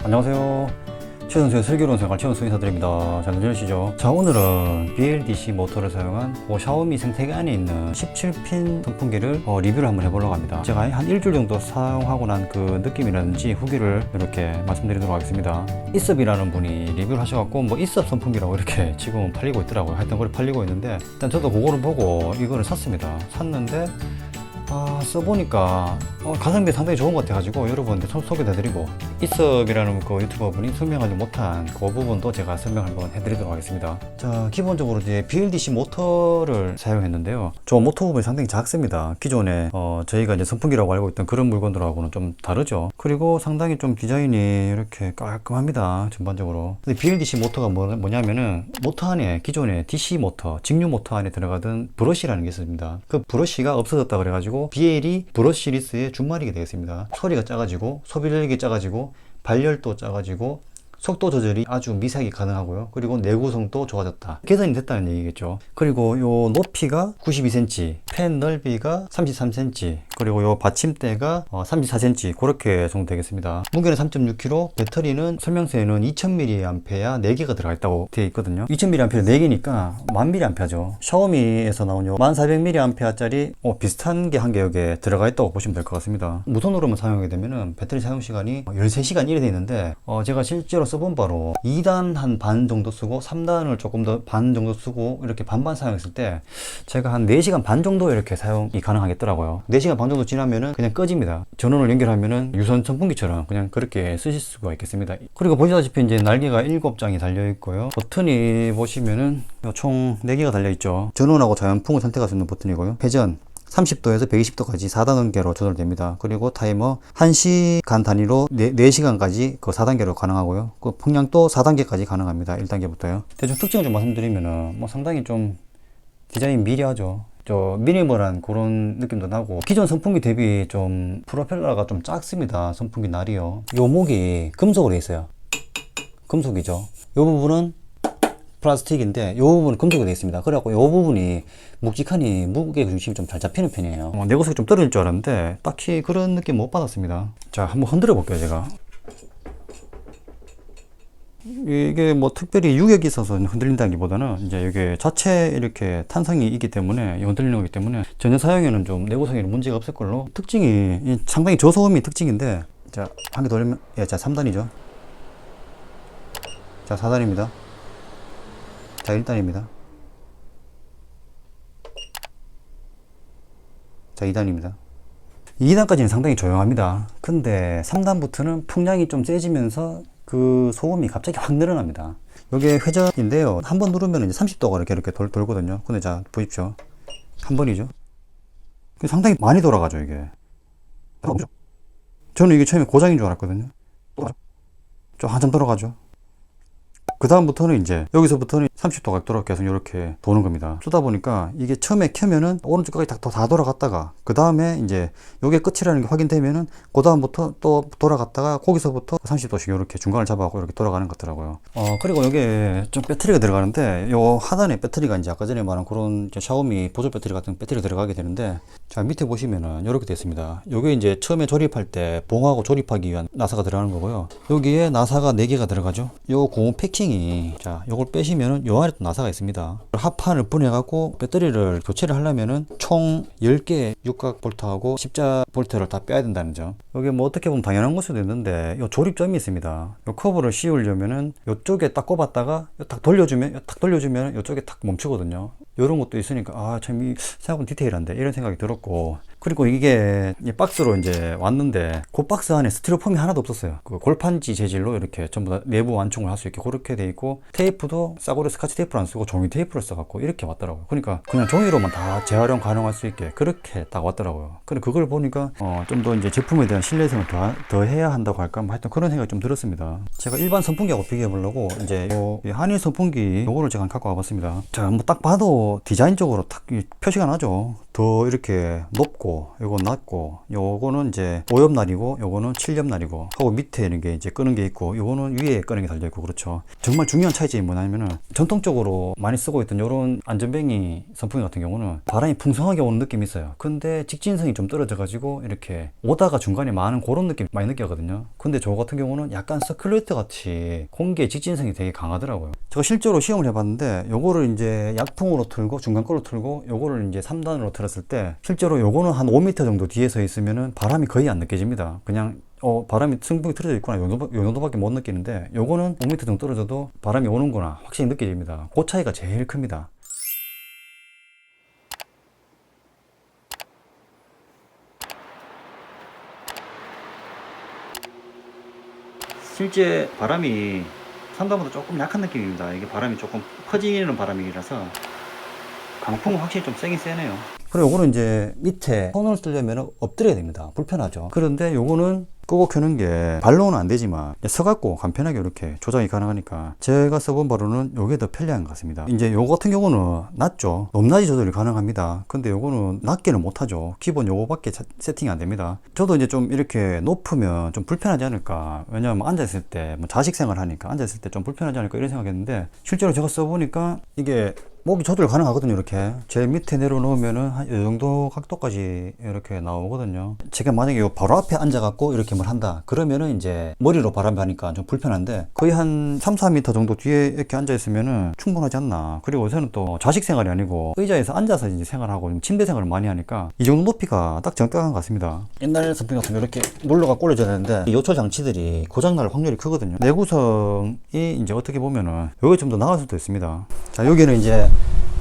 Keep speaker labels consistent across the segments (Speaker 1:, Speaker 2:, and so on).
Speaker 1: 안녕하세요. 최선수의 슬기로운 생활 최선수 인사드립니다. 잘 들으시죠? 자, 오늘은 BLDC 모터를 사용한 샤오미 생태계 안에 있는 17핀 선풍기를 리뷰를 한번 해보려고 합니다. 제가 한 일주일 정도 사용하고 난 그 느낌이라든지 후기를 이렇게 말씀드리도록 하겠습니다. 이섭이라는 분이 리뷰를 하셔갖고 이섭 선풍기라고 이렇게 지금은 팔리고 있더라고요. 하여튼 그걸 팔리고 있는데 일단 저도 그거를 보고 이거를 샀습니다. 샀는데 써보니까 가성비 상당히 좋은 것 같아가지고 여러분한테 소개해드리고, 이섭이라는 그 유튜버 분이 설명하지 못한 그 부분도 제가 설명 한번 해드리도록 하겠습니다. 자, 기본적으로 이제 BLDC 모터를 사용했는데요. 저 모터 부분이 상당히 작습니다. 기존에 저희가 이제 선풍기라고 알고 있던 그런 물건들하고는 좀 다르죠. 그리고 상당히 좀 디자인이 이렇게 깔끔합니다, 전반적으로. 근데 BLDC 모터가 뭐냐면은 모터 안에 기존에 DC 모터, 직류 모터 안에 들어가던 브러쉬라는 게 있습니다. 그 브러쉬가 없어졌다 그래가지고 BL이 브러쉬 시리즈의 준말이게 되겠습니다. 소리가 작아지고 소비력이 작아지고 발열도 작아지고 속도 조절이 아주 미세하게 가능하고요. 그리고 내구성도 좋아졌다, 개선이 됐다는 얘기겠죠. 그리고 요 높이가 92cm, 팬 넓이가 33cm, 그리고 요 받침대가 34cm, 그렇게 정도 되겠습니다. 무게는 3.6kg, 배터리는 설명서에는 2000mAh 4개가 들어가 있다고 되어 있거든요. 2000mAh 4개니까 1000mAh죠. 샤오미에서 나온 요 1400mAh짜리 비슷한 게 한 개 여기에 들어가 있다고 보시면 될 것 같습니다. 무선으로만 사용하게 되면은 배터리 사용 시간이 13시간 이래 되어 있는데, 제가 실제로 써본 바로 2단 한 반 정도 쓰고 3단을 조금 더 반 정도 쓰고 이렇게 반반 사용했을 때 제가 한 4시간 반 정도 이렇게 사용이 가능하겠더라고요. 4시간 반 정도 지나면은 그냥 꺼집니다. 전원을 연결하면은 유선 선풍기처럼 그냥 그렇게 쓰실 수가 있겠습니다. 그리고 보시다시피 이제 날개가 7장이 달려 있고요. 버튼이 보시면은 총 4개가 달려 있죠. 전원하고 자연풍을 선택할 수 있는 버튼이고요. 회전 30도에서 120도까지 4단계로 조절됩니다. 그리고 타이머 1시간 단위로 4시간까지 그 4단계로 가능하고요. 그 풍량도 4단계까지 가능합니다. 1단계부터요. 대충 특징을 좀 말씀드리면은 상당히 좀 디자인 미리하죠. 미니멀한 그런 느낌도 나고, 기존 선풍기 대비 좀 프로펠러가 좀 작습니다. 선풍기 날이요. 요 목이 금속으로 되어 있어요. 금속이죠. 요 부분은 플라스틱인데 이 부분은 금속으로 되어 있습니다. 그래갖고 이 부분이 묵직하니 무게 중심이 좀 잘 잡히는 편이에요. 내구성이 좀 떨어질 줄 알았는데 딱히 그런 느낌 못 받았습니다. 자, 한번 흔들어 볼게요. 제가 이게 특별히 유격이 있어서 흔들린다기보다는 이제 이게 자체 이렇게 탄성이 있기 때문에, 흔들리는 거기 때문에 전혀 사용에는 좀 내구성에는 문제가 없을 걸로. 특징이 상당히 저소음이 특징인데, 자, 한 개 더 올리면 자, 3단이죠. 자, 4단입니다. 자, 1단입니다. 자, 2단입니다. 2단까지는 상당히 조용합니다. 근데 3단부터는 풍량이 좀 세지면서 그 소음이 갑자기 확 늘어납니다. 이게 회전인데요. 한 번 누르면 이제 30도가 이렇게 돌거든요. 근데 자, 보십시오. 한 번이죠. 상당히 많이 돌아가죠, 이게. 저는 이게 처음에 고장인 줄 알았거든요. 좀 한참 돌아가죠. 그 다음부터는 이제 여기서부터는 30도가 돌아 계속 이렇게 도는 겁니다. 쓰다 보니까 이게 처음에 켜면은 오른쪽까지 다 돌아갔다가, 그 다음에 이제 요게 끝이라는 게 확인되면은 그 다음부터 또 돌아갔다가 거기서부터 30도씩 이렇게 중간을 잡아갖고 이렇게 돌아가는 것 같더라고요. 그리고 여기에 좀 배터리가 들어가는데, 요 하단에 배터리가 이제 아까 전에 말한 그런 샤오미 보조 배터리 같은 배터리가 들어가게 되는데, 자, 밑에 보시면은 이렇게 되어 있습니다. 요게 이제 처음에 조립할 때 봉하고 조립하기 위한 나사가 들어가는 거고요. 여기에 나사가 4개가 들어가죠. 요 고무 패킹, 자, 요걸 빼시면은 요 안에 또 나사가 있습니다. 합판을 분해갖고 배터리를 교체를 하려면은 총 10개 육각 볼트하고 십자 볼트를 다 빼야 된다는 점. 여기 어떻게 보면 당연한 걸 수도 있는데, 요 조립점이 있습니다. 요 커브를 씌우려면은 요쪽에 딱 꼽았다가 딱 돌려주면 요쪽에 딱 멈추거든요. 요런 것도 있으니까 참 생각보다 디테일한데 이런 생각이 들었고, 그리고 이게 박스로 이제 왔는데 그 박스 안에 스티로폼이 하나도 없었어요. 그 골판지 재질로 이렇게 전부 다 내부 완충을 할 수 있게 그렇게 돼 있고, 테이프도 싸구려 스카치 테이프를 안 쓰고 종이 테이프를 써갖고 이렇게 왔더라고요. 그러니까 그냥 종이로만 다 재활용 가능할 수 있게 그렇게 딱 왔더라고요. 근데 그걸 보니까 좀 더 이제 제품에 대한 신뢰성을 더 해야 한다고 할까, 하여튼 그런 생각이 좀 들었습니다. 제가 일반 선풍기하고 비교해 보려고 이제 요 한일 선풍기 요거를 제가 갖고 와봤습니다. 자, 딱 봐도 디자인적으로 딱 표시가 나죠. 더 이렇게 높고 요건 낮고 요거는 이제 5옆날이고 요거는 7옆날이고 하고 밑에 있는 게 이제 끄는 게 있고 요거는 위에 끄는 게 달려 있고 그렇죠. 정말 중요한 차이점이 뭐냐면은 전통적으로 많이 쓰고 있던 요런 안전뱅이 선풍기 같은 경우는 바람이 풍성하게 오는 느낌이 있어요. 근데 직진성이 좀 떨어져 가지고 이렇게 오다가 중간에 많은 그런 느낌 많이 느끼거든요. 근데 저 같은 경우는 약간 서큘레이터 같이 공기의 직진성이 되게 강하더라고요. 제가 실제로 시험을 해봤는데 요거를 이제 약풍으로 틀고 중간 걸로 틀고 요거를 이제 3단으로 틀었을 때 실제로 요거는 한 5m 정도 뒤에 서 있으면은 바람이 거의 안 느껴집니다. 그냥 바람이 승풍이 틀어져 있구나 요 정도밖에 못 느끼는데 요거는 5m 정도 떨어져도 바람이 오는구나 확실히 느껴집니다. 그 차이가 제일 큽니다. 실제 바람이 3단보다 조금 약한 느낌입니다. 이게 바람이 조금 퍼지는 바람이라서 강풍은 확실히 좀 세긴 세네요. 그리고 요거는 이제 밑에 손을 쓰려면 엎드려야 됩니다. 불편하죠. 그런데 요거는 끄고 켜는 게 발로는 안 되지만 서갖고 간편하게 이렇게 조작이 가능하니까 제가 써본 바로는 요게 더 편리한 것 같습니다. 이제 요거 같은 경우는 낮죠. 높낮이 조절이 가능합니다. 근데 요거는 낮게는 못하죠. 기본 요거밖에 세팅이 안 됩니다. 저도 이제 좀 이렇게 높으면 좀 불편하지 않을까. 왜냐면 앉아있을 때 뭐 자식 생활 하니까 앉아있을 때 좀 불편하지 않을까 이런 생각했는데 실제로 제가 써보니까 이게 목이 조절 가능하거든요. 이렇게 제일 밑에 내려놓으면은 한 이 정도 각도까지 이렇게 나오거든요. 제가 만약에 요 바로 앞에 앉아갖고 이렇게 뭘 한다 그러면은 이제 머리로 바람이 가니까 좀 불편한데 거의 한 3-4m 정도 뒤에 이렇게 앉아있으면은 충분하지 않나. 그리고 요새는 또 자식 생활이 아니고 의자에서 앉아서 이제 생활하고 침대 생활을 많이 하니까 이 정도 높이가 딱 적당한 것 같습니다. 옛날 선풍기 같은 거 이렇게 물로가 꼴려져야 되는데 요초 장치들이 고장날 확률이 크거든요. 내구성이 이제 어떻게 보면은 여기 좀 더 나을 수도 있습니다. 자, 여기는 이제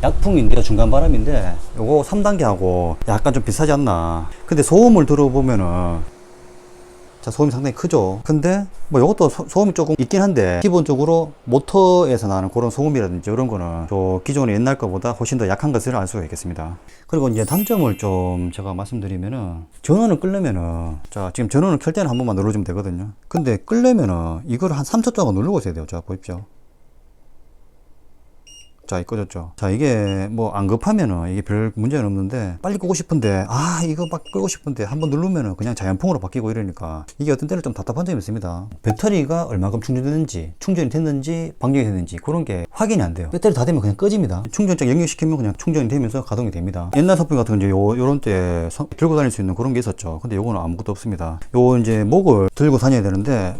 Speaker 1: 약풍인데요. 중간 바람인데 요거 3단계하고 약간 좀 비슷하지 않나. 근데 소음을 들어보면은 자, 소음이 상당히 크죠. 근데 뭐 이것도 소음이 조금 있긴 한데 기본적으로 모터에서 나는 그런 소음이라든지 이런 거는 저 기존의 옛날 거보다 훨씬 더 약한 것을 알 수가 있겠습니다. 그리고 이제 단점을 좀 제가 말씀드리면은 전원을 끄려면은 자, 지금 전원을 켤 때는 한 번만 눌러주면 되거든요. 근데 끄려면은 이걸 한 3초 동안 누르고 있어야 돼요. 자, 보십시오. 자, 꺼졌죠. 자, 이게 뭐 안 급하면은 이게 별 문제는 없는데 빨리 끄고 싶은데 이거 막 끄고 싶은데 한번 누르면은 그냥 자연풍으로 바뀌고 이러니까 이게 어떤 때는 좀 답답한 점이 있습니다. 배터리가 얼마큼 충전됐는지 충전이 됐는지 방전이 됐는지 그런 게 확인이 안 돼요. 배터리 다 되면 그냥 꺼집니다. 충전장 연결시키면 그냥 충전이 되면서 가동이 됩니다. 옛날 선풍기 같은 건 이제 요런 때 들고 다닐 수 있는 그런 게 있었죠. 근데 요거는 아무것도 없습니다. 요 이제 목을 들고 다녀야 되는데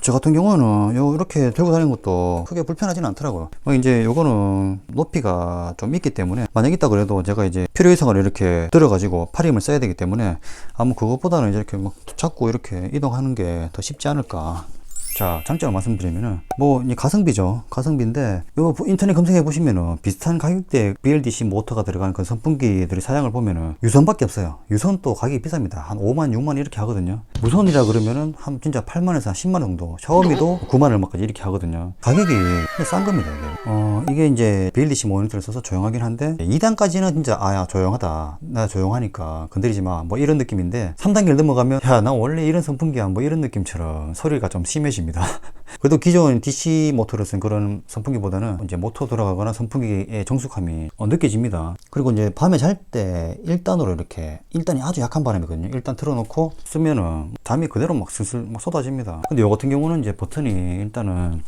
Speaker 1: 저 같은 경우는 이렇게 들고 다니는 것도 크게 불편하지는 않더라고요. 이제 요거는 높이가 좀 있기 때문에 만약 있다 그래도 제가 이제 필요 이상을 이렇게 들어가지고 팔 힘을 써야 되기 때문에 아무 그것보다는 이제 이렇게 막 잡고 이렇게 이동하는 게 더 쉽지 않을까. 자, 장점을 말씀드리면은 이 가성비죠. 가성비인데 요 인터넷 검색해 보시면은 비슷한 가격대 BLDC 모터가 들어간 그 선풍기들의 사양을 보면은 유선밖에 없어요. 유선도 가격이 비쌉니다. 한 5만, 6만 이렇게 하거든요. 무선이라 그러면은 한 진짜 8만에서 한 10만 원 정도. 샤오미도 9만 얼마까지 이렇게 하거든요. 가격이 싼 겁니다, 이게. 이게 이제 BLDC 모니터를 써서 조용하긴 한데 2단까지는 진짜 조용하다. 나 조용하니까 건드리지 마. 뭐 이런 느낌인데 3단계를 넘어가면 야, 나 원래 이런 선풍기야. 뭐 이런 느낌처럼 소리가 좀 심해집니다. 그래도 기존 DC 모터를 쓴 그런 선풍기보다는 이제 모터 돌아가거나 선풍기의 정숙함이 느껴집니다. 그리고 이제 밤에 잘 때 1단으로 이렇게 1단이 아주 약한 바람이거든요. 1단 틀어놓고 쓰면은 잠이 그대로 막 슬슬 막 쏟아집니다. 근데 이 같은 경우는 이제 버튼이 일단은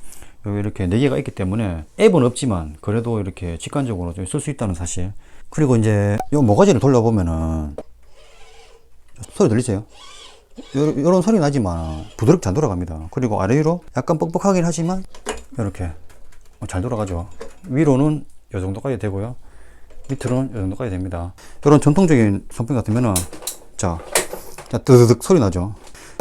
Speaker 1: 여기 이렇게 4개가 있기 때문에 앱은 없지만 그래도 이렇게 직관적으로 좀 쓸 수 있다는 사실. 그리고 이제 요 모가지를 돌려보면은 소리 들리세요? 요런 소리 나지만 부드럽게 잘 돌아갑니다. 그리고 아래 위로 약간 뻑뻑하긴 하지만 이렇게 잘 돌아가죠. 위로는 이 정도까지 되고요. 밑으로는 이 정도까지 됩니다. 이런 전통적인 선풍기 같으면은 자 드드득 소리 나죠.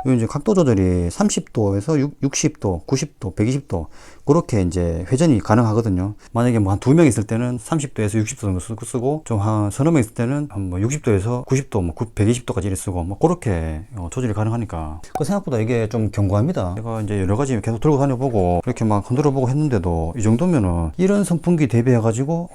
Speaker 1: 이 이제 각도 조절이 30도에서 60도, 90도, 120도 그렇게 이제 회전이 가능하거든요. 만약에 뭐 한 2명 있을 때는 30도에서 60도 정도 쓰고 좀 한 서너 명 있을 때는 한 뭐 60도에서 90도, 뭐 120도까지 쓰고 뭐 그렇게 조절이 가능하니까 생각보다 이게 좀 견고합니다. 제가 이제 여러 가지 계속 들고 다녀보고 이렇게 막 흔들어 보고 했는데도 이 정도면은 이런 선풍기 대비해 가지고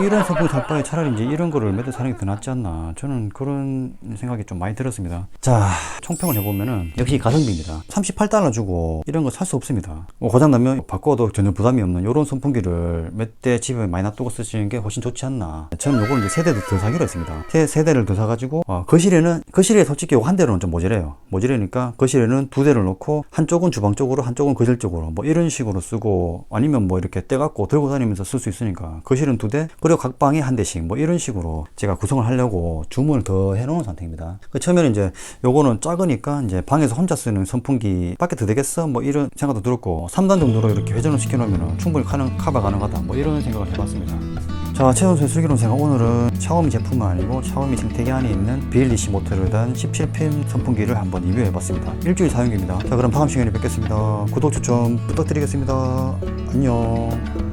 Speaker 1: 이런 선풍기 살 바에 차라리 이제 이런 거를 몇 대 사는 게 더 낫지 않나 저는 그런 생각이 좀 많이 들었습니다. 자, 총평을 해보면은 거는 역시 가성비입니다. 38달러 주고 이런 거 살 수 없습니다. 고장나면 바꿔도 전혀 부담이 없는 이런 선풍기를 몇 대 집에 많이 놔두고 쓰시는 게 훨씬 좋지 않나. 저는 요걸 이제 세대도 더 사기로 했습니다. 세대를 더 사가지고 거실에 솔직히 요 한 대로는 좀 모자라니까 거실에는 두 대를 놓고 한쪽은 주방 쪽으로 한쪽은 거실 쪽으로 뭐 이런 식으로 쓰고, 아니면 뭐 이렇게 떼갖고 들고 다니면서 쓸 수 있으니까 거실은 두 대, 그리고 각 방에 한 대씩 뭐 이런 식으로 제가 구성을 하려고 주문을 더 해놓은 상태입니다. 처음에는 이제 요거는 작으니까 이제 방에서 혼자 쓰는 선풍기 밖에 더 되겠어? 뭐 이런 생각도 들었고, 3단 정도로 이렇게 회전을 시켜놓으면 충분히 커버 가능하다, 뭐 이런 생각을 해봤습니다. 자, 최연소의 슬기로운 생각, 오늘은 샤오미 제품은 아니고 샤오미 생태계 안에 있는 BLDC 모터를 단 17핀 선풍기를 한번 리뷰해봤습니다. 일주일 사용기입니다. 자, 그럼 다음 시간에 뵙겠습니다. 구독 추천 부탁드리겠습니다. 안녕.